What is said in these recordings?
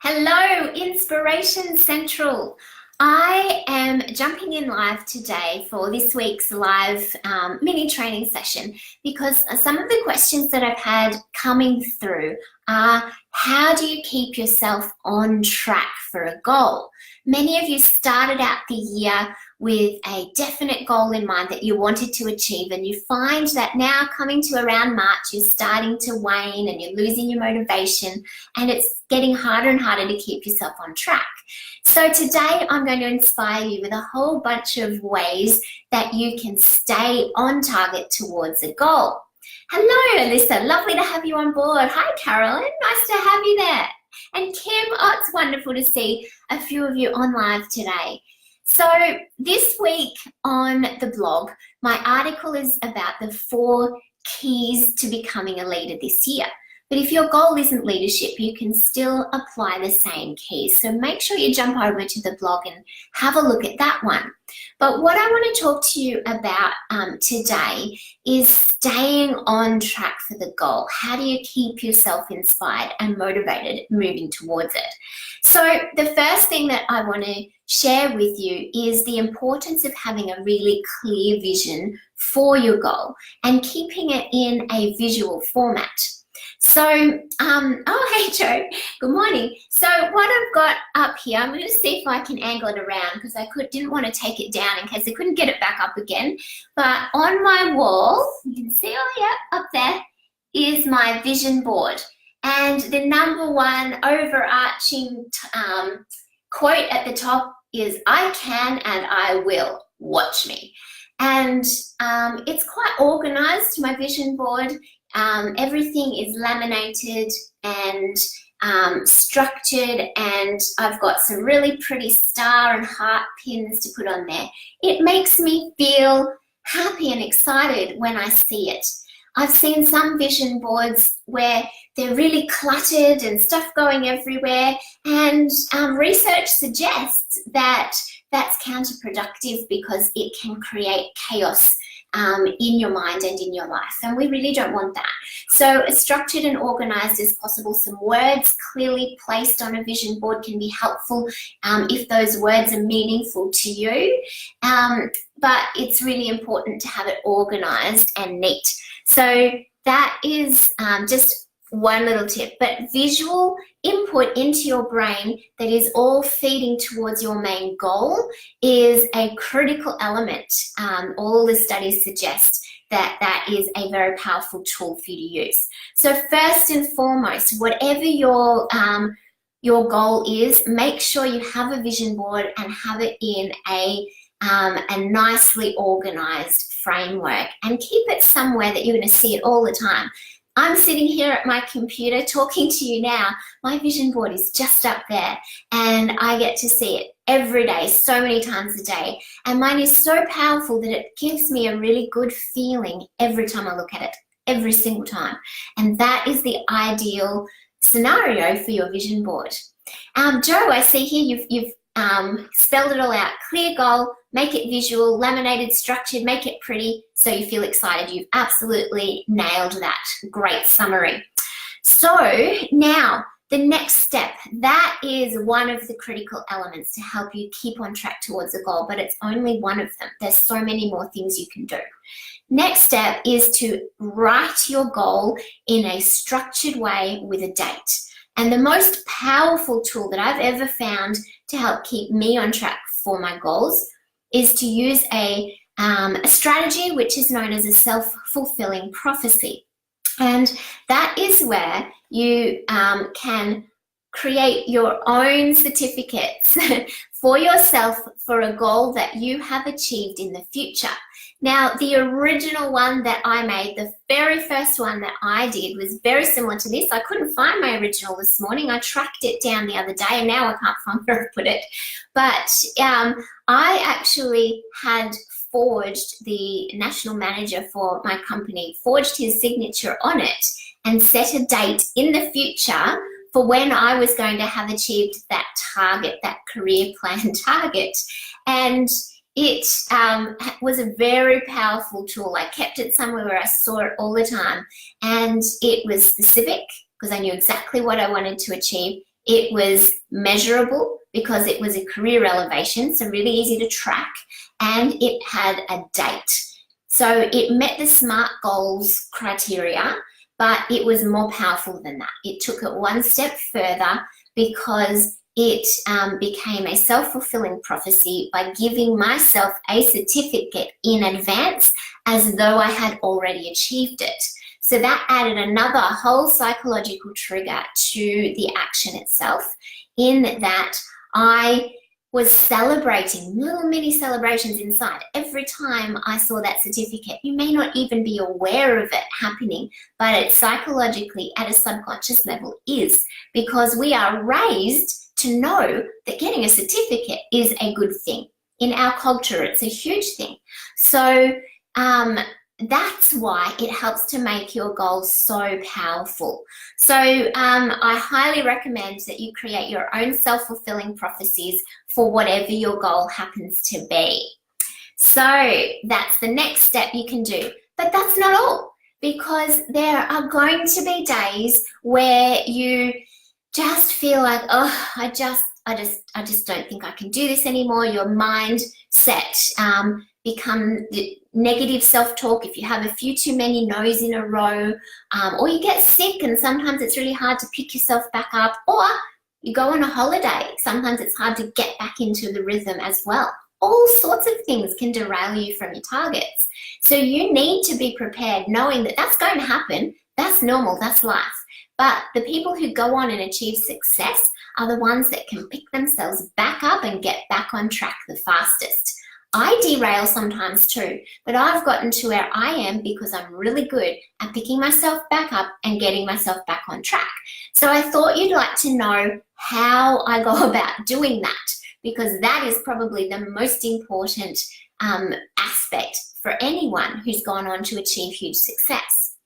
Hello, Inspiration Central. I am jumping in live today for this week's live mini training session because some of the questions that I've had coming through are, how do you keep yourself on track for a goal? Many of you started out the year with a definite goal in mind that you wanted to achieve, and you find that now coming to around March, you're starting to wane and you're losing your motivation, and it's getting harder and harder to keep yourself on track. So today I'm going to inspire you with a whole bunch of ways that you can stay on target towards a goal. Hello, Alyssa. Lovely to have you on board. Hi, Carolyn. Nice to have you there. And Kim, oh, it's wonderful to see a few of you on live today. So this week on the blog, my article is about the 4 keys to becoming a leader this year. But if your goal isn't leadership, you can still apply the same keys. So make sure you jump over to the blog and have a look at that one. But what I want to talk to you about today is staying on track for the goal. How do you keep yourself inspired and motivated moving towards it? So the first thing that I want to share with you is the importance of having a really clear vision for your goal and keeping it in a visual format. So, oh, hey Joe, good morning. So what I've got up here, I'm going to see if I can angle it around because I didn't want to take it down in case I couldn't get it back up again. But on my wall, you can see, oh yeah, up there is my vision board. And the number one overarching quote at the top is, I can and I will, watch me. And it's quite organized, my vision board. Everything is laminated and structured, and I've got some really pretty star and heart pins to put on there. It makes me feel happy and excited when I see it. I've seen some vision boards where they're really cluttered and stuff going everywhere, and research suggests that that's counterproductive because it can create chaos in your mind and in your life, and we really don't want that. So as structured and organized as possible, some words clearly placed on a vision board can be helpful if those words are meaningful to you, but it's really important to have it organized and neat. So that is just one little tip, but visual input into your brain that is all feeding towards your main goal is a critical element. All the studies suggest that that is a very powerful tool for you to use. So first and foremost, whatever your goal is, make sure you have a vision board and have it in a nicely organized framework, and keep it somewhere that you're going to see it all the time. I'm sitting here at my computer talking to you now. My vision board is just up there, and I get to see it every day, so many times a day. And mine is so powerful that it gives me a really good feeling every time I look at it, every single time. And that is the ideal scenario for your vision board. Joe, I see here you've spelled it all out. Clear goal, make it visual, laminated, structured, make it pretty so you feel excited. You've absolutely nailed that. Great summary. So now the next step, that is one of the critical elements to help you keep on track towards a goal, but it's only one of them. There's so many more things you can do. Next step is to write your goal in a structured way with a date. And the most powerful tool that I've ever found to help keep me on track for my goals is to use a strategy which is known as a self-fulfilling prophecy. And that is where you can create your own certificates for yourself for a goal that you have achieved in the future. Now, the original one that I made, the very first one that I did, was very similar to this. I couldn't find my original this morning. I tracked it down the other day, and now I can't find where I put it. But I actually had forged, the national manager for my company, forged his signature on it and set a date in the future for when I was going to have achieved that target, that career plan target. And it was a very powerful tool. I kept it somewhere where I saw it all the time, and it was specific because I knew exactly what I wanted to achieve. It was measurable because it was a career elevation, so really easy to track, and it had a date. So it met the SMART goals criteria, but it was more powerful than that. It took it one step further because it became a self-fulfilling prophecy by giving myself a certificate in advance as though I had already achieved it. So that added another whole psychological trigger to the action itself, in that I was celebrating, little mini celebrations inside every time I saw that certificate. You may not even be aware of it happening, but it psychologically at a subconscious level is, because we are raised to know that getting a certificate is a good thing. In our culture, it's a huge thing. So that's why it helps to make your goals so powerful. So I highly recommend that you create your own self-fulfilling prophecies for whatever your goal happens to be. So that's the next step you can do. But that's not all, because there are going to be days where you just feel like, oh, I just don't think I can do this anymore. Your mindset become negative self-talk if you have a few too many no's in a row, or you get sick and sometimes it's really hard to pick yourself back up, or you go on a holiday. Sometimes it's hard to get back into the rhythm as well. All sorts of things can derail you from your targets. So you need to be prepared, knowing that that's going to happen. That's normal, that's life. But the people who go on and achieve success are the ones that can pick themselves back up and get back on track the fastest. I derail sometimes too, but I've gotten to where I am because I'm really good at picking myself back up and getting myself back on track. So I thought you'd like to know how I go about doing that, because that is probably the most important aspect for anyone who's gone on to achieve huge success.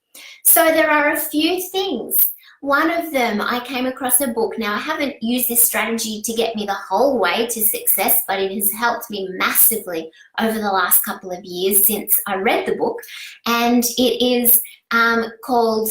So there are a few things. One of them, I came across a book. Now, I haven't used this strategy to get me the whole way to success, but it has helped me massively over the last couple of years since I read the book. And it is called,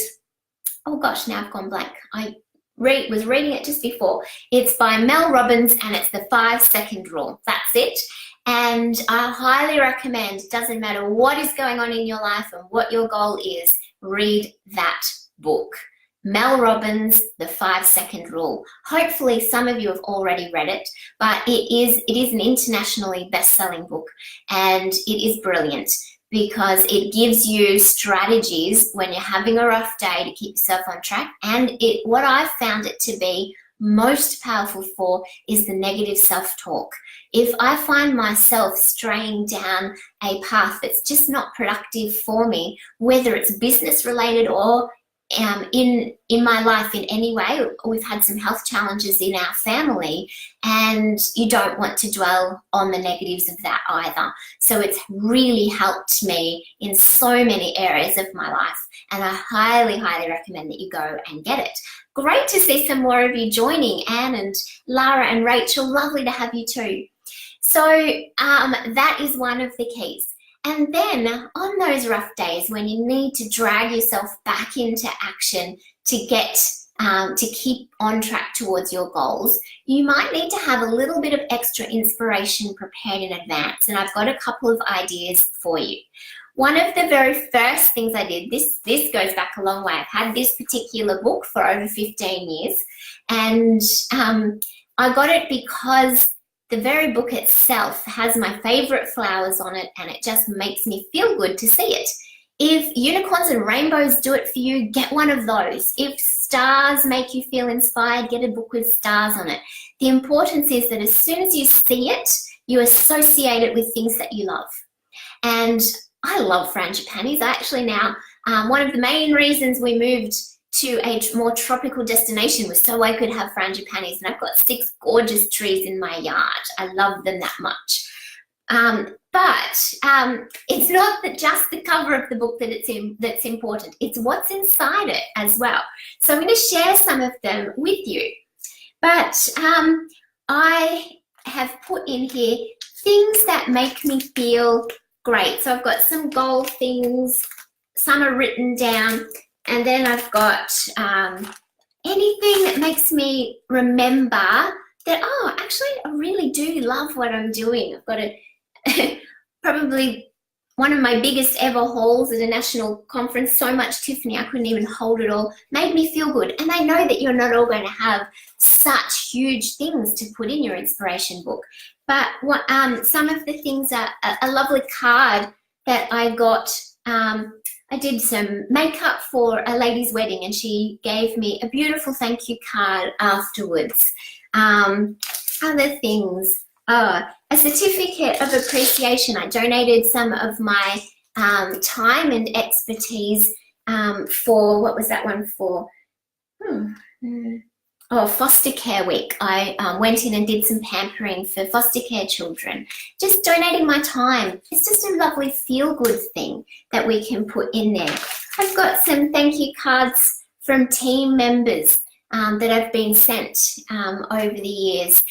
oh gosh, now I've gone blank. I was reading it just before. It's by Mel Robbins, and it's the 5-second rule. That's it. And I highly recommend, it doesn't matter what is going on in your life and what your goal is, read that book. Mel Robbins, the 5-second rule. Hopefully some of you have already read it, but it is an internationally best-selling book, and it is brilliant because it gives you strategies when you're having a rough day to keep yourself on track. And what I've found it to be most powerful for is the negative self-talk. If I find myself straying down a path that's just not productive for me, whether it's business related or in my life in any way, we've had some health challenges in our family, and you don't want to dwell on the negatives of that either. So it's really helped me in so many areas of my life, and I highly, highly recommend that you go and get it. Great to see some more of you joining, Anne and Lara and Rachel. Lovely to have you too. So that is one of the keys. And then on those rough days when you need to drag yourself back into action to get to keep on track towards your goals, you might need to have a little bit of extra inspiration prepared in advance. And I've got a couple of ideas for you. One of the very first things I did, this goes back a long way. I've had this particular book for over 15 years, and I got it because the very book itself has my favorite flowers on it, and it just makes me feel good to see it. If unicorns and rainbows do it for you, get one of those. If stars make you feel inspired, get a book with stars on it. The importance is that as soon as you see it, you associate it with things that you love. And I love frangipanis. I actually now, one of the main reasons we moved to a more tropical destination was so I could have frangipanis, and I've got 6 gorgeous trees in my yard. I love them that much. But it's not just the cover of the book that's important. It's what's inside it as well. So I'm going to share some of them with you. But I have put in here things that make me feel great. So I've got some goal things. Some are written down. And then I've got anything that makes me remember that, oh, actually, I really do love what I'm doing. I've got probably one of my biggest ever hauls at a national conference, so much Tiffany, I couldn't even hold it all, made me feel good. And I know that you're not all going to have such huge things to put in your inspiration book. But what, some of the things are a lovely card that I got. I did some makeup for a lady's wedding and she gave me a beautiful thank you card afterwards. Other things, a certificate of appreciation. I donated some of my time and expertise for, what was that one for? Foster Care Week. I went in and did some pampering for foster care children. Just donating my time. It's just a lovely feel-good thing that we can put in there. I've got some thank you cards from team members that have been sent over the years.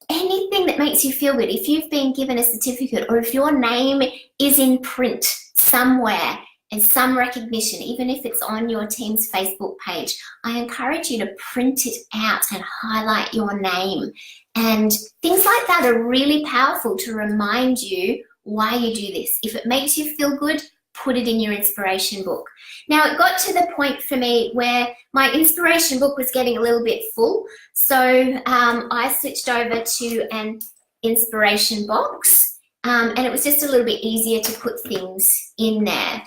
Anything that makes you feel good. If you've been given a certificate or if your name is in print somewhere and some recognition, even if it's on your team's Facebook page, I encourage you to print it out and highlight your name. And things like that are really powerful to remind you why you do this. If it makes you feel good, put it in your inspiration book. Now, it got to the point for me where my inspiration book was getting a little bit full. So I switched over to an inspiration box and it was just a little bit easier to put things in there.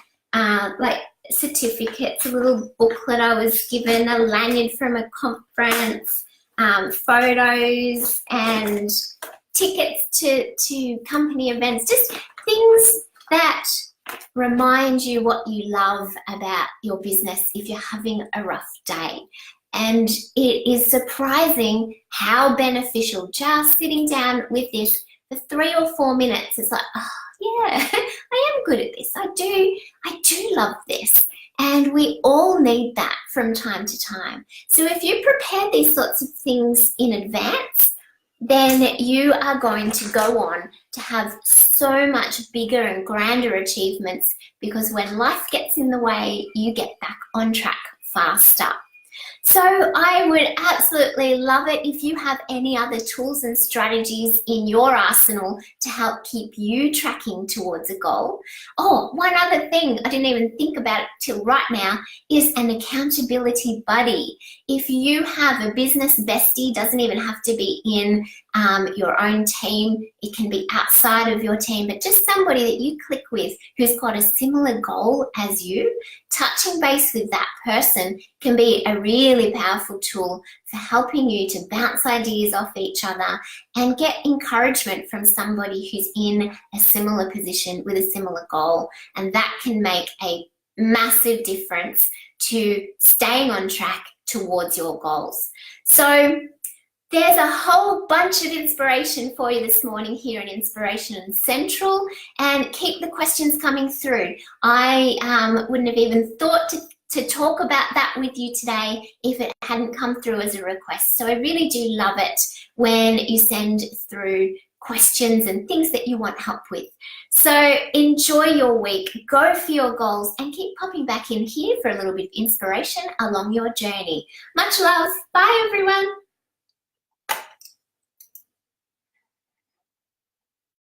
Like certificates, a little booklet I was given, a lanyard from a conference, photos and tickets to company events, just things that remind you what you love about your business if you're having a rough day. And it is surprising how beneficial just sitting down with this for 3 or 4 minutes. It's like, oh, yeah, I am good at this. I do love this. And we all need that from time to time. So if you prepare these sorts of things in advance, then you are going to go on to have so much bigger and grander achievements, because when life gets in the way, you get back on track faster. So I would absolutely love it if you have any other tools and strategies in your arsenal to help keep you tracking towards a goal. Oh, one other thing I didn't even think about till right now is an accountability buddy. If you have a business bestie, doesn't even have to be in your own team, it can be outside of your team, but just somebody that you click with who's got a similar goal as you, touching base with that person can be a really powerful tool for helping you to bounce ideas off each other and get encouragement from somebody who's in a similar position with a similar goal. And that can make a massive difference to staying on track towards your goals. So there's a whole bunch of inspiration for you this morning here in Inspiration Central, and keep the questions coming through. I wouldn't have even thought to talk about that with you today if it hadn't come through as a request. So I really do love it when you send through questions and things that you want help with. So enjoy your week, go for your goals, and keep popping back in here for a little bit of inspiration along your journey. Much love. Bye, everyone.